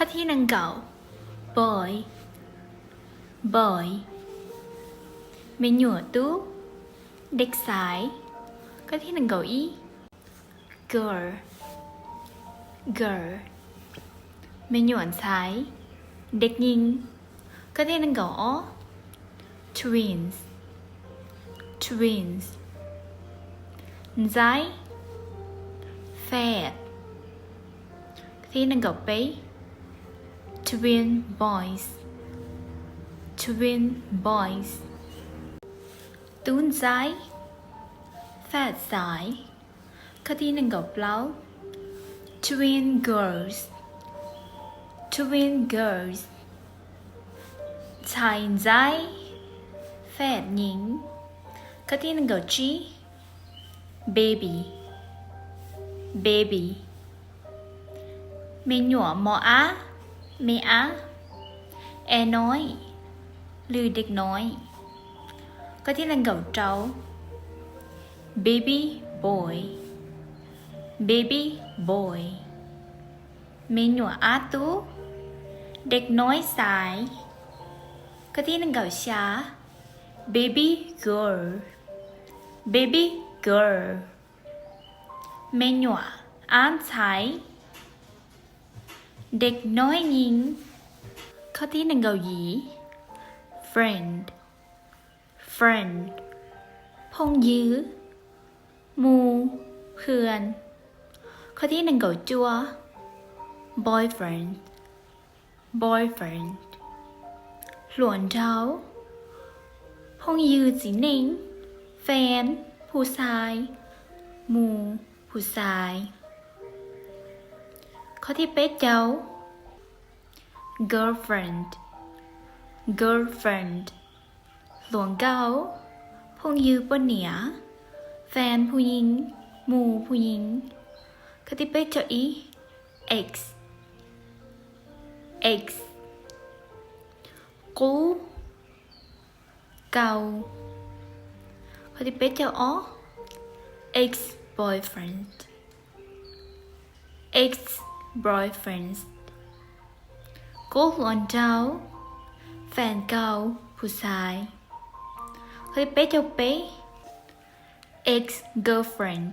ข้อที่หนึ่งเก่า boy boy เมนูตู้เด็กสายข้อที่หนึ่งเก่าอี girl girl เมนูอันซ้ายเด็กหญิงข้อที่หนึ่งเก่าอ๋อ twins twins ใจแฝดที่หนึ่งกับไป twin boys twin boys ตูนใจแฝดสายข้อที่หนึ่งกับเรา twin girls twin girls ชายใจแฝดหญิงข้อที่หนึ่งกับ G baby baby เมนูมออาเมอาแอน้อยหรือเด็กน้อยก็ที่หนึ่งกับเจ้า baby boy baby boy เมนูอาตูเด็กน้อยสายก็ที่หนึ่งกับชา baby girl baby girl เมนูอ่านใช้เด็กน้อยหญิงข้อที่หนึ่งเกาหลี friend friend พงยื้อหมู่เพื่อนข้อที่หนึ่งเกาจัว boyfriend boyfriend หลวนเท้าพงยื้อจีหนิงแฟนผู้ชายหมู่ผู้ชายข้อที่เป็ดเจ้า girlfriend girlfriend หลวงเก้าพงยือปนเหนียแฟนผู้หญิงหมู่ผู้หญิงข้อที่เป็ดเจ้าอี ex ex กูเก่าข้อที่เป็ดเจ้าอ๋อ ex boyfriend ex boyfriend กูหลวนเจ้าแฟนเก่าผู้ชายข้อที่เป็ดเจ้าเป็ด ex girlfriend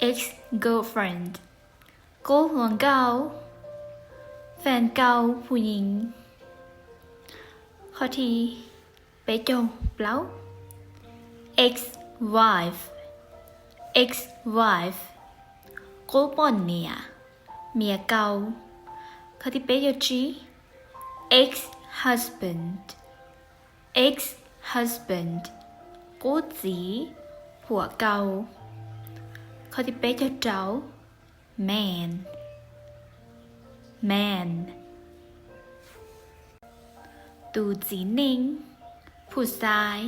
ex girlfriend กูหลวนเก่าแฟนเก่าผู้หญิงข้อที่เป็ดเจ้าเปล่า ex wife ex wife กูป่อนเนี่ยเมียเก่าข้อที่เป็ดเจ้าจี ex husband ex husband กูจีผัวเก่าข้อที่เป็ดเจ้าเจ้า man man ตูจีหนิงผู้ชาย